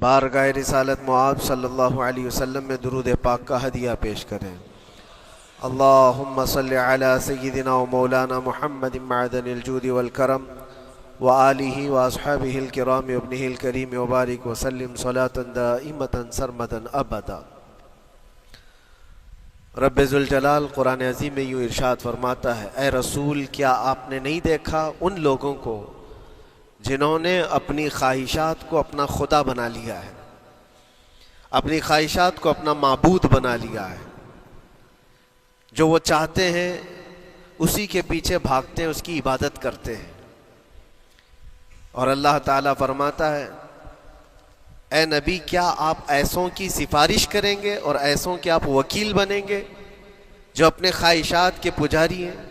بارگاہ رسالت معاب صلی اللہ علیہ وسلم میں درود پاک کا ہدیہ پیش کریں۔ اللہم صلی علی سیدنا و مولانا محمد معدن الجود والکرم وآلہ واصحابہ الکرام وابنہ الکریم وبارک وسلم صلاة دائمتا سرمدا ابدا۔ رب ذوالجلال قرآن عظیم میں یوں ارشاد فرماتا ہے، اے رسول کیا آپ نے نہیں دیکھا ان لوگوں کو جنہوں نے اپنی خواہشات کو اپنا خدا بنا لیا ہے، اپنی خواہشات کو اپنا معبود بنا لیا ہے، جو وہ چاہتے ہیں اسی کے پیچھے بھاگتے ہیں، اس کی عبادت کرتے ہیں۔ اور اللہ تعالیٰ فرماتا ہے، اے نبی کیا آپ ایسوں کی سفارش کریں گے اور ایسوں کے آپ وکیل بنیں گے جو اپنے خواہشات کے پجاری ہیں؟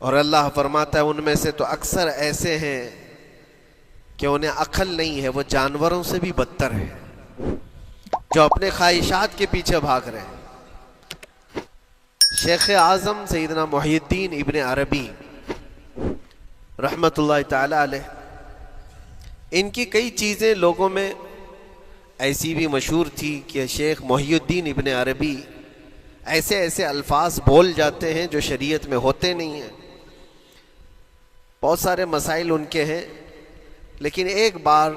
اور اللہ فرماتا ہے ان میں سے تو اکثر ایسے ہیں کہ انہیں عقل نہیں ہے، وہ جانوروں سے بھی بدتر ہیں، جو اپنے خواہشات کے پیچھے بھاگ رہے ہیں۔ شیخ اعظم سیدنا محی الدین ابن عربی رحمۃ اللہ تعالی علیہ، ان کی کئی چیزیں لوگوں میں ایسی بھی مشہور تھی کہ شیخ محی الدین ابن عربی ایسے ایسے الفاظ بول جاتے ہیں جو شریعت میں ہوتے نہیں ہیں۔ بہت سارے مسائل ان کے ہیں، لیکن ایک بار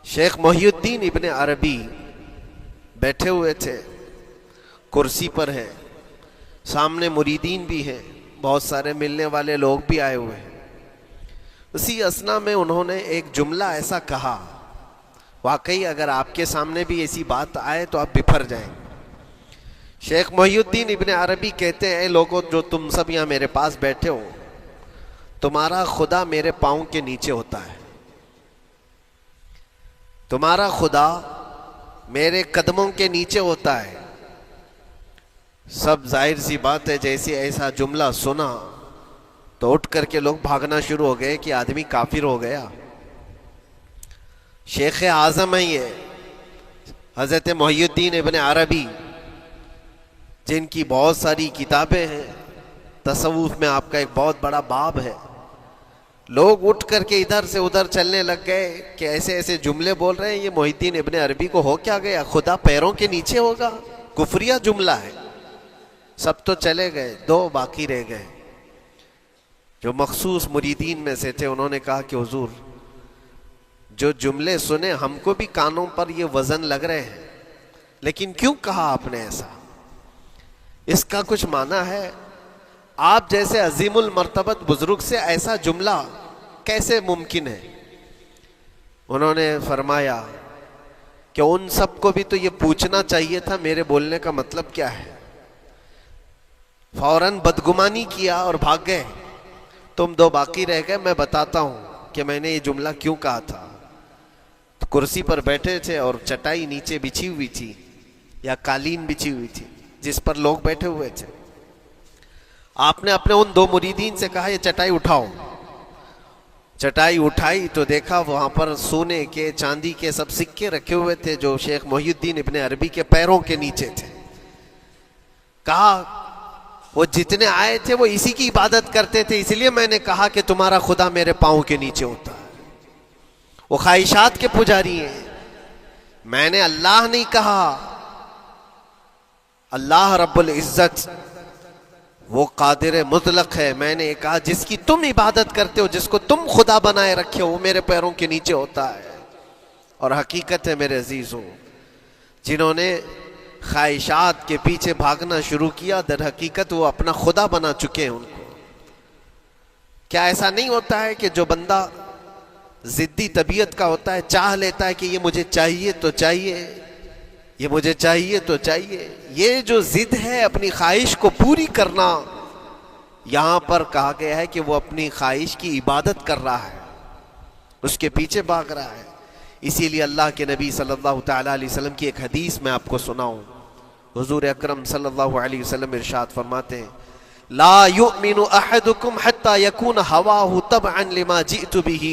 شیخ محی الدین ابن عربی بیٹھے ہوئے تھے، کرسی پر ہے، سامنے مریدین بھی ہیں، بہت سارے ملنے والے لوگ بھی آئے ہوئے ہیں۔ اسی اثنا میں انہوں نے ایک جملہ ایسا کہا، واقعی اگر آپ کے سامنے بھی ایسی بات آئے تو آپ بپھر جائیں۔ شیخ محی الدین ابن عربی کہتے ہیں، اے لوگوں جو تم سب یہاں میرے پاس بیٹھے ہو، تمہارا خدا میرے پاؤں کے نیچے ہوتا ہے، تمہارا خدا میرے قدموں کے نیچے ہوتا ہے۔ سب ظاہر سی بات ہے، جیسے ایسا جملہ سنا تو اٹھ کر کے لوگ بھاگنا شروع ہو گئے کہ آدمی کافر ہو گیا۔ شیخ اعظم ہیں یہ حضرت محی الدین ابن عربی، جن کی بہت ساری کتابیں ہیں، تصوف میں آپ کا ایک بہت بڑا باب ہے۔ لوگ اٹھ کر کے ادھر سے ادھر چلنے لگ گئے کہ ایسے ایسے جملے بول رہے ہیں، یہ محی الدین ابن عربی کو ہو کیا گیا، خدا پیروں کے نیچے ہوگا، کفریہ جملہ ہے۔ سب تو چلے گئے، دو باقی رہ گئے جو مخصوص مریدین میں سے تھے۔ انہوں نے کہا کہ حضور جو جملے سنے ہم کو بھی کانوں پر یہ وزن لگ رہے ہیں، لیکن کیوں کہا آپ نے ایسا؟ اس کا کچھ معنی ہے؟ آپ جیسے عظیم المرتبت بزرگ سے ایسا جملہ کیسے ممکن ہے؟ انہوں نے فرمایا کہ ان سب کو بھی تو یہ پوچھنا چاہیے تھا میرے بولنے کا مطلب کیا ہے۔ فوراً بدگمانی کیا اور بھاگ گئے۔ تم دو باقی رہ گئے، میں بتاتا ہوں کہ میں نے یہ جملہ کیوں کہا تھا۔ تو کرسی پر بیٹھے تھے اور چٹائی نیچے بچھی ہوئی تھی یا قالین بچھی ہوئی تھی جس پر لوگ بیٹھے ہوئے تھے۔ آپ نے اپنے ان دو مریدین سے کہا یہ چٹائی اٹھاؤ۔ چٹائی اٹھائی تو دیکھا وہاں پر سونے کے چاندی کے سب سکے رکھے ہوئے تھے جو شیخ محی الدین ابن عربی کے پیروں کے نیچے تھے۔ کہا وہ جتنے آئے تھے وہ اسی کی عبادت کرتے تھے، اس لیے میں نے کہا کہ تمہارا خدا میرے پاؤں کے نیچے ہوتا ہے، وہ خواہشات کے پجاری ہیں۔ میں نے اللہ نہیں کہا، اللہ رب العزت وہ قادر مطلق ہے۔ میں نے کہا جس کی تم عبادت کرتے ہو، جس کو تم خدا بنائے رکھے ہو، وہ میرے پیروں کے نیچے ہوتا ہے۔ اور حقیقت ہے میرے عزیزوں، جنہوں نے خواہشات کے پیچھے بھاگنا شروع کیا، در حقیقت وہ اپنا خدا بنا چکے ہیں ان کو۔ کیا ایسا نہیں ہوتا ہے کہ جو بندہ ضدی طبیعت کا ہوتا ہے، چاہ لیتا ہے کہ یہ مجھے چاہیے تو چاہیے، یہ مجھے چاہیے تو چاہیے، یہ جو ضد ہے اپنی خواہش کو پوری کرنا، یہاں پر کہا گیا ہے کہ وہ اپنی خواہش کی عبادت کر رہا ہے، اس کے پیچھے بھاگ رہا ہے۔ اسی لیے اللہ کے نبی صلی اللہ تعالیٰ علیہ وسلم کی ایک حدیث میں آپ کو سناؤں۔ حضور اکرم صلی اللہ علیہ وسلم ارشاد فرماتے ہیں، لا یؤمن احدکم حتی یکون ہواہ تبعا لما جئت بہ،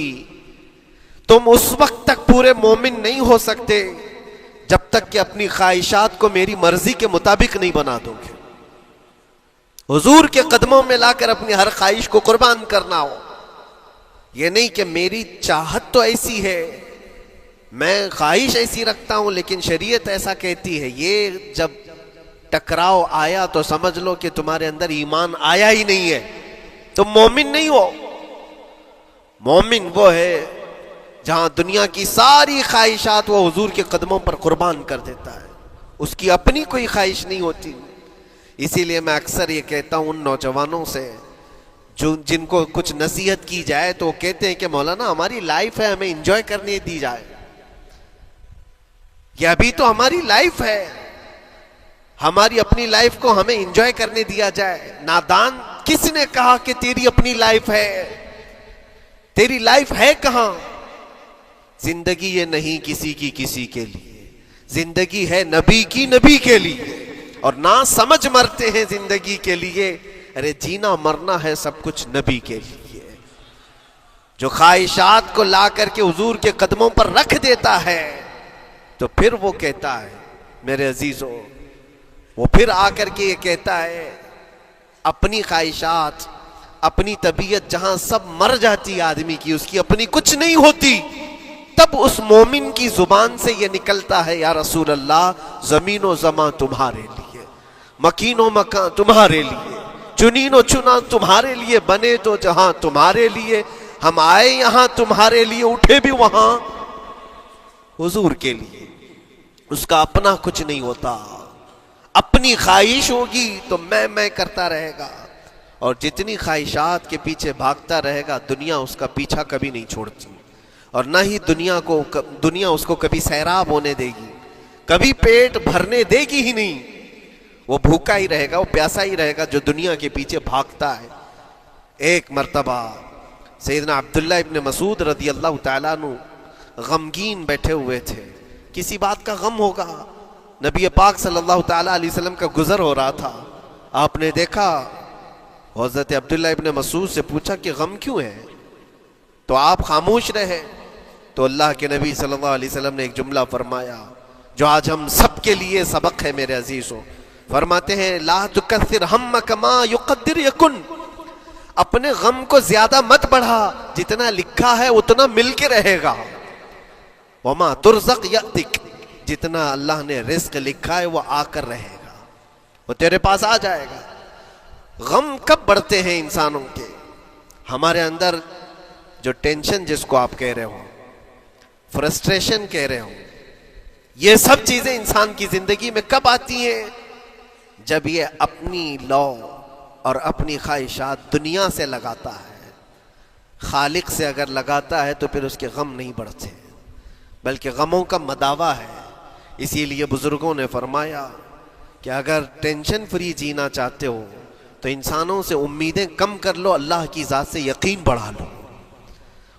تم اس وقت تک پورے مومن نہیں ہو سکتے جب تک کہ اپنی خواہشات کو میری مرضی کے مطابق نہیں بنا دو گے۔ حضور کے قدموں میں لا کر اپنی ہر خواہش کو قربان کرنا ہو، یہ نہیں کہ میری چاہت تو ایسی ہے میں خواہش ایسی رکھتا ہوں لیکن شریعت ایسا کہتی ہے، یہ جب ٹکراؤ آیا تو سمجھ لو کہ تمہارے اندر ایمان آیا ہی نہیں ہے، تم مومن نہیں ہو۔ مومن وہ ہے جہاں دنیا کی ساری خواہشات وہ حضور کے قدموں پر قربان کر دیتا ہے، اس کی اپنی کوئی خواہش نہیں ہوتی۔ اسی لیے میں اکثر یہ کہتا ہوں ان نوجوانوں سے جن کو کچھ نصیحت کی جائے تو وہ کہتے ہیں کہ مولانا ہماری لائف ہے، ہمیں انجوائے کرنے دی جائے، یہ ابھی تو ہماری لائف ہے، ہماری اپنی لائف کو ہمیں انجوائے کرنے دیا جائے۔ نادان، کس نے کہا کہ تیری اپنی لائف ہے؟ تیری لائف ہے کہاں؟ زندگی یہ نہیں کسی کی کسی کے لیے، زندگی ہے نبی کی نبی کے لیے، اور نہ سمجھ مرتے ہیں زندگی کے لیے، ارے جینا مرنا ہے سب کچھ نبی کے لیے۔ جو خواہشات کو لا کر کے حضور کے قدموں پر رکھ دیتا ہے تو پھر وہ کہتا ہے میرے عزیزو، وہ پھر آ کر کے یہ کہتا ہے اپنی خواہشات، اپنی طبیعت جہاں سب مر جاتی ہے آدمی کی، اس کی اپنی کچھ نہیں ہوتی، تب اس مومن کی زبان سے یہ نکلتا ہے یا رسول اللہ زمین و زمان تمہارے لیے، مکین و مکان تمہارے لیے، چنین و چنا تمہارے لیے، بنے تو جہاں تمہارے لیے، ہم آئے یہاں تمہارے لیے، اٹھے بھی وہاں حضور کے لیے۔ اس کا اپنا کچھ نہیں ہوتا، اپنی خواہش ہوگی تو میں کرتا رہے گا، اور جتنی خواہشات کے پیچھے بھاگتا رہے گا دنیا اس کا پیچھا کبھی نہیں چھوڑتی، اور نہ ہی دنیا اس کو کبھی سیراب ہونے دے گی، کبھی پیٹ بھرنے دے گی ہی نہیں، وہ بھوکا ہی رہے گا، وہ پیاسا ہی رہے گا جو دنیا کے پیچھے بھاگتا ہے۔ ایک مرتبہ سیدنا عبداللہ ابن مسعود رضی اللہ تعالیٰ عنہ غمگین بیٹھے ہوئے تھے، کسی بات کا غم ہوگا، نبی پاک صلی اللہ تعالیٰ علیہ وسلم کا گزر ہو رہا تھا، آپ نے دیکھا، حضرت عبداللہ ابن مسعود سے پوچھا کہ غم کیوں ہے؟ تو آپ خاموش رہے، تو اللہ کے نبی صلی اللہ علیہ وسلم نے ایک جملہ فرمایا جو آج ہم سب کے لیے سبق ہے میرے عزیزوں، فرماتے ہیں لا تکثر ہمک ما یقدر یکن، اپنے غم کو زیادہ مت بڑھا، جتنا لکھا ہے اتنا مل کے رہے گا، وما ترزق یأتک، جتنا اللہ نے رزق لکھا ہے وہ آ کر رہے گا، وہ تیرے پاس آ جائے گا۔ غم کب بڑھتے ہیں انسانوں کے؟ ہمارے اندر جو ٹینشن جس کو آپ کہہ رہے ہو، فرسٹریشن کہہ رہے ہو، یہ سب چیزیں انسان کی زندگی میں کب آتی ہیں؟ جب یہ اپنی لو اور اپنی خواہشات دنیا سے لگاتا ہے، خالق سے اگر لگاتا ہے تو پھر اس کے غم نہیں بڑھتے، بلکہ غموں کا مداوا ہے۔ اسی لیے بزرگوں نے فرمایا کہ اگر ٹینشن فری جینا چاہتے ہو تو انسانوں سے امیدیں کم کر لو، اللہ کی ذات سے یقین بڑھا لو،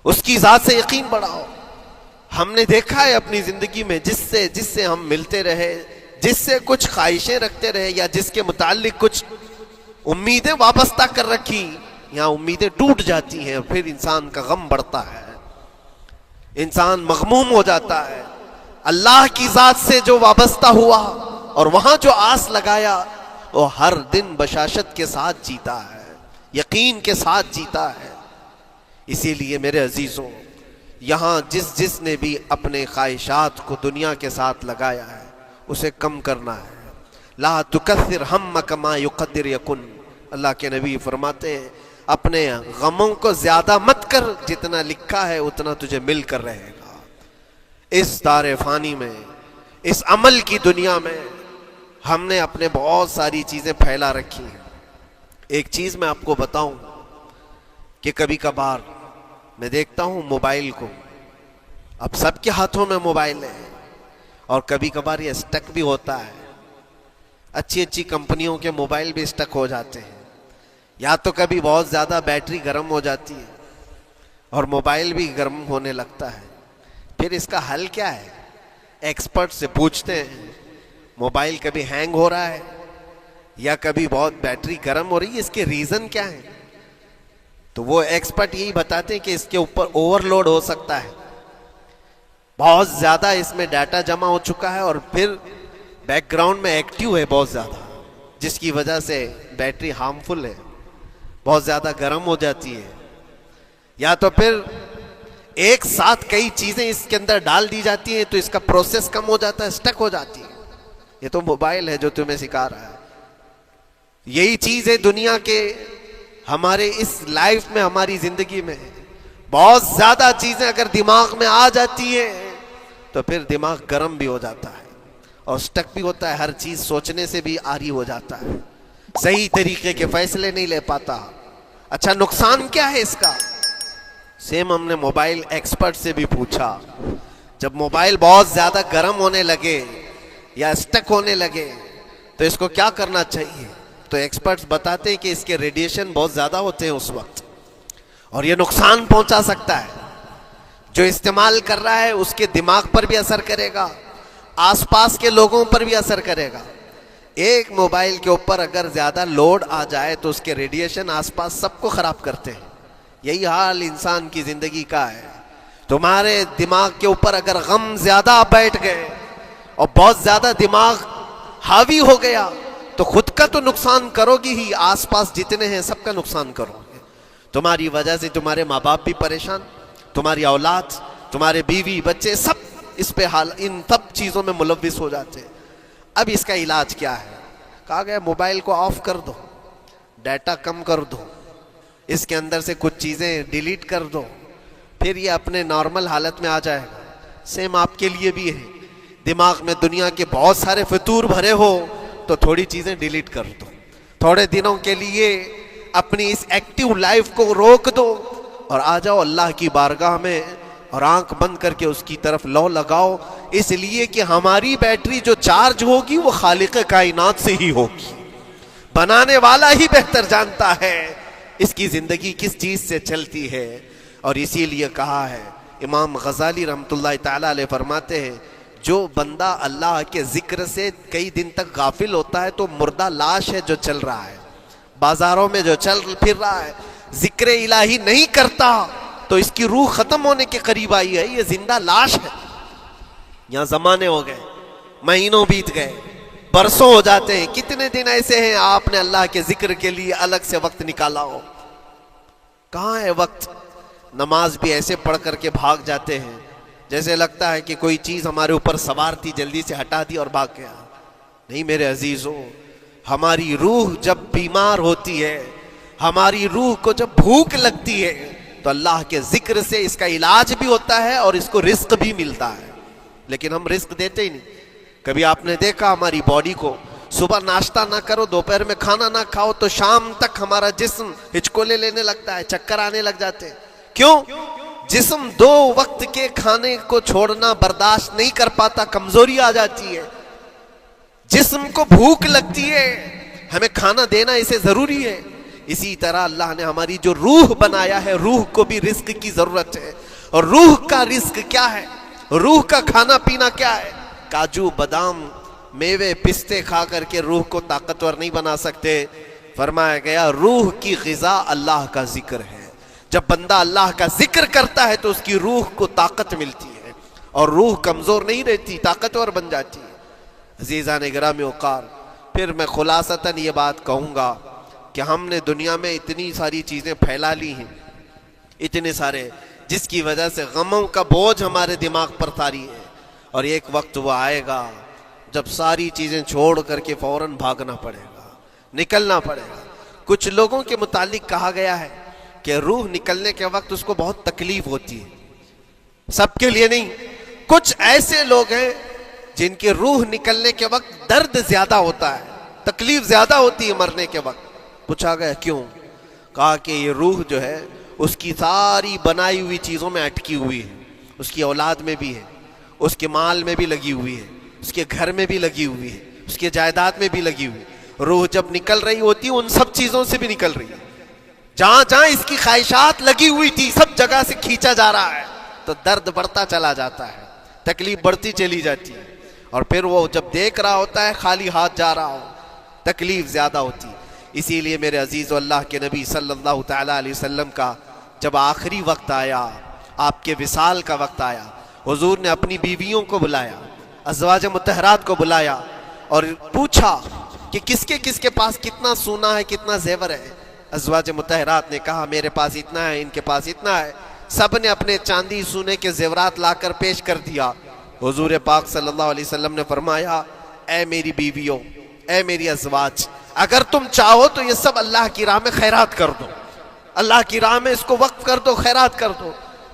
اس کی ذات سے یقین بڑھاؤ۔ ہم نے دیکھا ہے اپنی زندگی میں جس سے ہم ملتے رہے، جس سے کچھ خواہشیں رکھتے رہے یا جس کے متعلق کچھ امیدیں وابستہ کر رکھی، یہاں امیدیں ٹوٹ جاتی ہیں، پھر انسان کا غم بڑھتا ہے، انسان مغموم ہو جاتا ہے۔ اللہ کی ذات سے جو وابستہ ہوا اور وہاں جو آس لگایا، وہ ہر دن بشاشت کے ساتھ جیتا ہے، یقین کے ساتھ جیتا ہے۔ اسی لیے میرے عزیزوں، یہاں جس نے بھی اپنے خواہشات کو دنیا کے ساتھ لگایا ہے اسے کم کرنا ہے۔ لا تکثر ہمک ما یقدر یکن، اللہ کے نبی فرماتے ہیں اپنے غموں کو زیادہ مت کر، جتنا لکھا ہے اتنا تجھے مل کر رہے گا۔ اس دار فانی میں، اس عمل کی دنیا میں ہم نے اپنے بہت ساری چیزیں پھیلا رکھی ہیں۔ ایک چیز میں آپ کو بتاؤں کہ کبھی کبھار میں دیکھتا ہوں موبائل کو، اب سب کے ہاتھوں میں موبائل ہے، اور کبھی کبھار یہ اسٹک بھی ہوتا ہے، اچھی اچھی کمپنیوں کے موبائل بھی اسٹک ہو جاتے ہیں، یا تو کبھی بہت زیادہ بیٹری گرم ہو جاتی ہے اور موبائل بھی گرم ہونے لگتا ہے۔ پھر اس کا حل کیا ہے؟ ایکسپرٹ سے پوچھتے ہیں موبائل کبھی ہینگ ہو رہا ہے یا کبھی بہت بیٹری گرم ہو رہی ہے، اس کے ریزن کیا ہے؟ تو وہ ایکسپرٹ یہی بتاتے ہیں کہ اس کے اوپر اوور لوڈ ہو سکتا ہے، بہت زیادہ اس میں ڈیٹا جمع ہو چکا ہے اور پھر بیک گراؤنڈ میں ایکٹیو ہے بہت زیادہ، جس کی وجہ سے بیٹری ہارمفل ہے، بہت زیادہ گرم ہو جاتی ہے۔ یا تو پھر ایک ساتھ کئی چیزیں اس کے اندر ڈال دی جاتی ہیں تو اس کا پروسیس کم ہو جاتا ہے، سٹک ہو جاتی ہے۔ یہ تو موبائل ہے جو تمہیں سکھا رہا ہے۔ یہی چیز ہے دنیا کے ہمارے اس لائف میں، ہماری زندگی میں بہت زیادہ چیزیں اگر دماغ میں آ جاتی ہیں تو پھر دماغ گرم بھی ہو جاتا ہے اور سٹک بھی ہوتا ہے، ہر چیز سوچنے سے بھی عاری ہو جاتا ہے، صحیح طریقے کے فیصلے نہیں لے پاتا۔ اچھا نقصان کیا ہے اس کا؟ سیم ہم نے موبائل ایکسپرٹ سے بھی پوچھا، جب موبائل بہت زیادہ گرم ہونے لگے یا سٹک ہونے لگے تو اس کو کیا کرنا چاہیے؟ تو ایکسپرٹس بتاتے ہیں کہ اس کے ریڈیشن بہت زیادہ ہوتے ہیں اس وقت، اور یہ نقصان پہنچا سکتا ہے۔ جو استعمال کر رہا ہے اس کے دماغ پر بھی اثر کرے گا، آس پاس کے لوگوں پر بھی اثر کرے گا۔ ایک موبائل کے اوپر اگر زیادہ لوڈ آ جائے تو اس کے ریڈیشن آس پاس سب کو خراب کرتے ہیں۔ یہی حال انسان کی زندگی کا ہے۔ تمہارے دماغ کے اوپر اگر غم زیادہ بیٹھ گئے اور بہت زیادہ دماغ حاوی ہو گیا تو خود کا تو نقصان کرو گی ہی، آس پاس جتنے ہیں سب کا نقصان کرو گے۔ تمہاری وجہ سے تمہارے ماں باپ بھی پریشان، تمہاری اولاد، تمہارے بیوی بچے سب اس پہ ان سب چیزوں میں ملوث ہو جاتے ہیں۔ اب اس کا علاج کیا ہے؟ کہا گیا موبائل کو آف کر دو، ڈیٹا کم کر دو، اس کے اندر سے کچھ چیزیں ڈیلیٹ کر دو، پھر یہ اپنے نارمل حالت میں آ جائے گا۔ سیم آپ کے لیے بھی ہے، دماغ میں دنیا کے بہت سارے فطور بھرے ہو تو تھوڑی چیزیں ڈیلیٹ کر دو، تھوڑے دنوں کے لیے اپنی اس ایکٹیو لائف کو روک دو اور آ جاؤ اللہ کی بارگاہ میں اور آنکھ بند کر کے اس کی طرف لو لگاؤ، اس لیے کہ ہماری بیٹری جو چارج ہوگی وہ خالق کائنات سے ہی ہوگی، بنانے والا ہی بہتر جانتا ہے اس کی زندگی کس چیز سے چلتی ہے۔ اور اسی لیے کہا ہے، امام غزالی رحمۃ اللہ تعالی علیہ فرماتے ہیں، جو بندہ اللہ کے ذکر سے کئی دن تک غافل ہوتا ہے تو مردہ لاش ہے جو چل رہا ہے، بازاروں میں جو چل پھر رہا ہے، ذکر الہی نہیں کرتا تو اس کی روح ختم ہونے کے قریب آئی ہے، یہ زندہ لاش ہے۔ یہاں زمانے ہو گئے، مہینوں بیت گئے، برسوں ہو جاتے ہیں، کتنے دن ایسے ہیں آپ نے اللہ کے ذکر کے لیے الگ سے وقت نکالا ہو؟ کہاں ہے وقت؟ نماز بھی ایسے پڑھ کر کے بھاگ جاتے ہیں جیسے لگتا ہے کہ کوئی چیز ہمارے اوپر سوار تھی، جلدی سے ہٹا دی اور بھاگ گیا۔ نہیں میرے عزیزوں، ہماری روح جب بیمار ہوتی ہے، ہماری روح کو جب بھوک لگتی ہے تو اللہ کے ذکر سے اس کا علاج بھی ہوتا ہے اور اس کو رزق بھی ملتا ہے، لیکن ہم رزق دیتے ہی نہیں۔ کبھی آپ نے دیکھا ہماری باڈی کو، صبح ناشتہ نہ کرو، دوپہر میں کھانا نہ کھاؤ تو شام تک ہمارا جسم ہچکولے لینے لگتا ہے، چکر آنے لگ جاتے ہیں۔ کیوں؟ جسم 2 وقت کے کھانے کو چھوڑنا برداشت نہیں کر پاتا، کمزوری آ جاتی ہے، جسم کو بھوک لگتی ہے، ہمیں کھانا دینا اسے ضروری ہے۔ اسی طرح اللہ نے ہماری جو روح بنایا ہے، روح کو بھی رزق کی ضرورت ہے، اور روح کا رزق کیا ہے؟ روح کا کھانا پینا کیا ہے؟ کاجو بادام میوے پستے کھا کر کے روح کو طاقتور نہیں بنا سکتے۔ فرمایا گیا روح کی غذا اللہ کا ذکر ہے، جب بندہ اللہ کا ذکر کرتا ہے تو اس کی روح کو طاقت ملتی ہے اور روح کمزور نہیں رہتی، طاقتور بن جاتی ہے۔ عزیزان گرامی وقار، پھر میں خلاصتاً یہ بات کہوں گا کہ ہم نے دنیا میں اتنی ساری چیزیں پھیلا لی ہیں، اتنے سارے، جس کی وجہ سے غموں کا بوجھ ہمارے دماغ پر طاری ہے، اور ایک وقت وہ آئے گا جب ساری چیزیں چھوڑ کر کے فوراً بھاگنا پڑے گا، نکلنا پڑے گا۔ کچھ لوگوں کے متعلق کہا گیا ہے کہ روح نکلنے کے وقت اس کو بہت تکلیف ہوتی ہے، سب کے لیے نہیں، کچھ ایسے لوگ ہیں جن کی روح نکلنے کے وقت درد زیادہ ہوتا ہے، تکلیف زیادہ ہوتی ہے مرنے کے وقت۔ پوچھا گیا کیوں؟ کہا کہ یہ روح جو ہے اس کی ساری بنائی ہوئی چیزوں میں اٹکی ہوئی ہے، اس کی اولاد میں بھی ہے، اس کے مال میں بھی لگی ہوئی ہے، اس کے گھر میں بھی لگی ہوئی ہے، اس کے جائیداد میں بھی لگی ہوئی ہے۔ روح جب نکل رہی ہوتی ہے ان سب چیزوں سے بھی نکل رہی ہے، جہاں جہاں اس کی خواہشات لگی ہوئی تھی سب جگہ سے کھینچا جا رہا ہے، تو درد بڑھتا چلا جاتا ہے، تکلیف بڑھتی چلی جاتی ہے، اور پھر وہ جب دیکھ رہا ہوتا ہے خالی ہاتھ جا رہا ہو، تکلیف زیادہ ہوتی ہے۔ اسی لیے میرے عزیز اللہ کے نبی صلی اللہ تعالیٰ علیہ وسلم کا جب آخری وقت آیا، آپ کے وصال کا وقت آیا، حضور نے اپنی بیویوں کو بلایا، ازواج مطہرات کو بلایا اور پوچھا کہ کس کے پاس کتنا سونا ہے، کتنا زیور ہے۔ ازواج مطہرات نے کہا میرے پاس اتنا ہے، ان کے پاس اتنا ہے۔ سب نے اپنے چاندی سونے کے زیورات لا کر پیش کر دیا۔ حضور پاک صلی اللہ علیہ وسلم نے فرمایا اے میری بیویوں، اے میری ازواج، اگر تم چاہو تو یہ سب اللہ کی راہ میں خیرات کر دو، اللہ کی راہ میں اس کو وقف کر دو، خیرات کر دو۔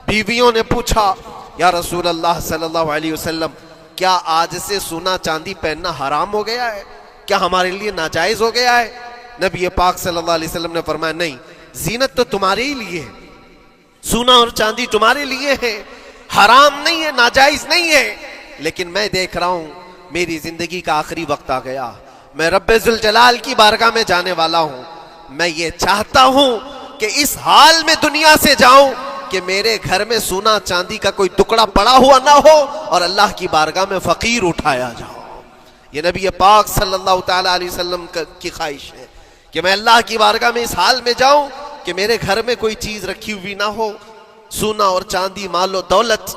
بیویوں نے پوچھا یا رسول اللہ صلی اللہ علیہ وسلم، کیا آج سے سونا چاندی پہننا حرام ہو گیا ہے؟ کیا ہمارے لیے ناجائز ہو گیا ہے؟ نبی پاک صلی اللہ علیہ وسلم نے فرمایا نہیں، زینت تو تمہارے ہی لیے ہے، سونا اور چاندی تمہارے لیے ہے، حرام نہیں ہے، ناجائز نہیں ہے، لیکن میں دیکھ رہا ہوں میری زندگی کا آخری وقت آ گیا، میں رب ذوالجلال کی بارگاہ میں جانے والا ہوں، میں یہ چاہتا ہوں کہ اس حال میں دنیا سے جاؤں کہ میرے گھر میں سونا چاندی کا کوئی ٹکڑا پڑا ہوا نہ ہو اور اللہ کی بارگاہ میں فقیر اٹھایا جاؤ۔ یہ نبی پاک صلی اللہ تعالیٰ علیہ وسلم کی خواہش ہے کہ میں اللہ کی بارگاہ میں اس حال میں جاؤں کہ میرے گھر میں کوئی چیز رکھی ہوئی نہ ہو، سونا اور چاندی، مال و دولت۔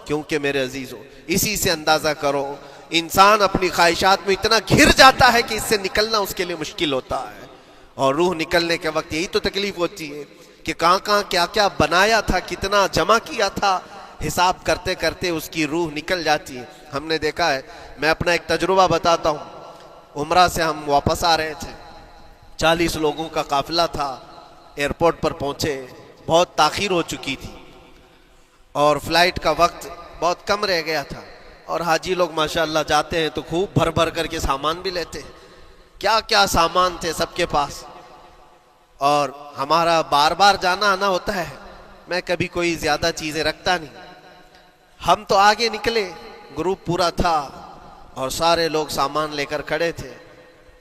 کیونکہ میرے عزیزو، اسی سے اندازہ کرو انسان اپنی خواہشات میں اتنا گھر جاتا ہے کہ اس سے نکلنا اس کے لیے مشکل ہوتا ہے، اور روح نکلنے کے وقت یہی تو تکلیف ہوتی ہے کہ کہاں کہاں کیا کیا بنایا تھا، کتنا جمع کیا تھا، حساب کرتے کرتے اس کی روح نکل جاتی ہے۔ ہم نے دیکھا ہے، میں اپنا ایک تجربہ بتاتا ہوں۔ عمرہ سے ہم واپس آ رہے تھے، 40 لوگوں کا قافلہ تھا، ایئرپورٹ پر پہنچے، بہت تاخیر ہو چکی تھی اور فلائٹ کا وقت بہت کم رہ گیا تھا، اور حاجی لوگ ماشاءاللہ جاتے ہیں تو خوب بھر بھر کر کے سامان بھی لیتے ہیں، کیا کیا سامان تھے سب کے پاس، اور ہمارا بار بار جانا آنا ہوتا ہے، میں کبھی کوئی زیادہ چیزیں رکھتا نہیں۔ ہم تو آگے نکلے، گروپ پورا تھا اور سارے لوگ سامان لے کر کھڑے تھے،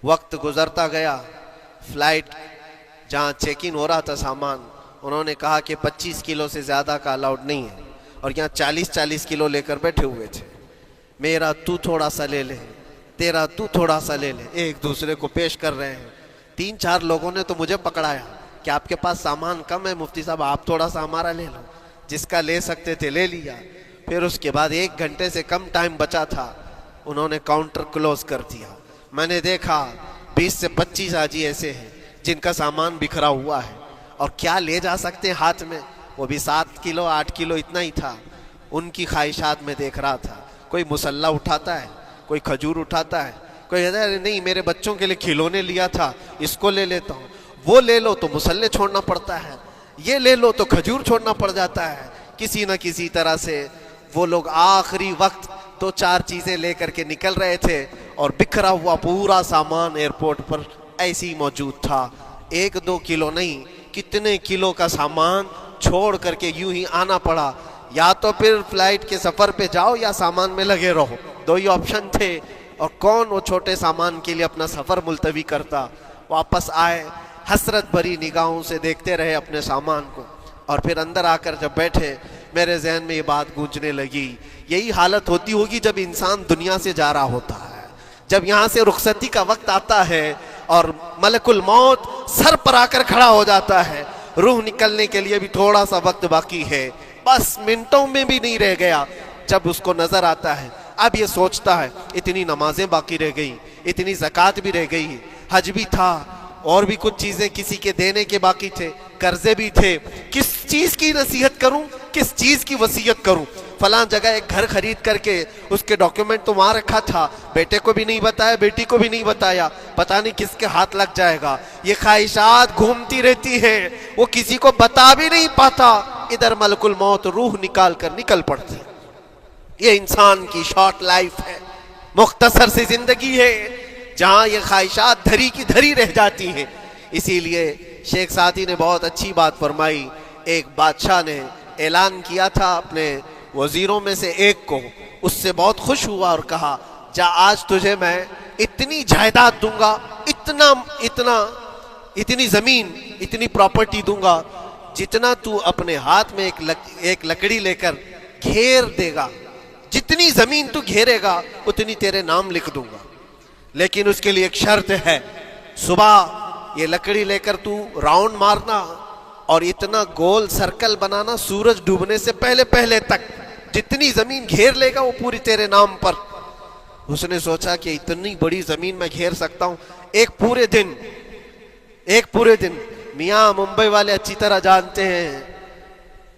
وقت گزرتا گیا، فلائٹ جہاں چیک ان ہو رہا تھا سامان، انہوں نے کہا کہ 25 کلو سے زیادہ کا الاؤڈ نہیں ہے، اور یہاں 40 کلو لے کر بیٹھے ہوئے تھے، میرا تو تھوڑا سا لے لے، تیرا تو تھوڑا سا لے لے، ایک دوسرے کو پیش کر رہے ہیں۔ 3-4 لوگوں نے تو مجھے پکڑایا کہ آپ کے پاس سامان کم ہے مفتی صاحب، آپ تھوڑا سا ہمارا لے لو، جس کا لے سکتے تھے لے لیا۔ پھر اس کے بعد 1 گھنٹے سے کم ٹائم بچا تھا، انہوں نے کاؤنٹر کلوز کر دیا۔ میں نے دیکھا 20 سے 25 حاجی ایسے ہیں جن کا سامان بکھرا ہوا ہے، اور کیا لے جا سکتے ہیں ہاتھ میں، وہ بھی 7 کلو 8 کلو اتنا ہی تھا۔ ان کی خواہشات میں دیکھ رہا تھا، کوئی مسلح اٹھاتا ہے، کوئی کھجور اٹھاتا ہے، کوئی کہتا ہے نہیں میرے بچوں کے لیے کھلونے لیا تھا اس کو لے لیتا ہوں، وہ لے لو تو مسلح چھوڑنا پڑتا ہے، یہ لے لو تو کھجور چھوڑنا پڑ جاتا ہے۔ کسی نہ کسی طرح سے وہ لوگ آخری وقت 2-4 چیزیں لے کر کے نکل رہے تھے، اور بکھرا ہوا پورا سامان ایئرپورٹ پر ایسے ہی موجود تھا۔ 1-2 کلو نہیں، کتنے کلو کا سامان چھوڑ کر کے یوں ہی آنا پڑا۔ یا تو پھر فلائٹ کے سفر پہ جاؤ یا سامان میں لگے رہو، 2 ہی آپشن تھے، اور کون وہ چھوٹے سامان کے لیے اپنا سفر ملتوی کرتا۔ واپس آئے، حسرت بھری نگاہوں سے دیکھتے رہے اپنے سامان کو، اور پھر اندر آ کر جب بیٹھے میرے ذہن میں یہ بات گونجنے لگی، یہی حالت ہوتی ہوگی جب انسان دنیا سے جا رہا ہوتا ہے، جب یہاں سے رخصتی کا وقت آتا ہے اور ملک الموت سر پر آ کر کھڑا ہو جاتا ہے، روح نکلنے کے لیے بھی تھوڑا سا وقت باقی ہے، بس منٹوں میں بھی نہیں رہ گیا۔ جب اس کو نظر آتا ہے، اب یہ سوچتا ہے اتنی نمازیں باقی رہ گئی، اتنی زکوٰۃ بھی رہ گئی، حج بھی تھا، اور بھی کچھ چیزیں کسی کے دینے کے باقی تھے، قرضے بھی تھے، کس چیز کی نصیحت کروں، کس چیز کی وصیت کروں؟ فلاں جگہ ایک گھر خرید کر کے اس کے ڈاکیومنٹ تو وہاں رکھا تھا، بیٹے کو بھی نہیں بتایا، بیٹی کو بھی نہیں بتایا، پتہ نہیں کس کے ہاتھ لگ جائے گا۔ یہ خواہشات گھومتی رہتی ہے، وہ کسی کو بتا بھی نہیں پاتا، ادھر ملک الموت روح نکال کر نکل پڑتی۔ یہ انسان کی شارٹ لائف ہے، مختصر سی زندگی ہے، جہاں یہ خواہشات دھری کی دھری رہ جاتی ہیں۔ اسی لیے شیخ سعدی نے بہت اچھی بات فرمائی، ایک بادشاہ نے اعلان کیا تھا اپنے وزیروں میں سے ایک کو، اس سے بہت خوش ہوا اور کہا جا آج تجھے میں اتنی جائیداد دوں گا، اتنی زمین، اتنی پراپرٹی دوں گا، جتنا تو اپنے ہاتھ میں ایک لکڑی لے کر گھیر دے گا، جتنی زمین تو گھیرے گا اتنی تیرے نام لکھ دوں گا، لیکن اس کے لیے ایک شرط ہے، صبح یہ لکڑی لے کر تو راؤنڈ مارنا اور اتنا گول سرکل بنانا سورج ڈوبنے سے پہلے پہلے تک، جتنی زمین گھیر لے گا وہ پوری تیرے نام پر۔ اس نے سوچا کہ اتنی بڑی زمین میں گھیر سکتا ہوں، ایک پورے دن، میاں ممبئی والے اچھی طرح جانتے ہیں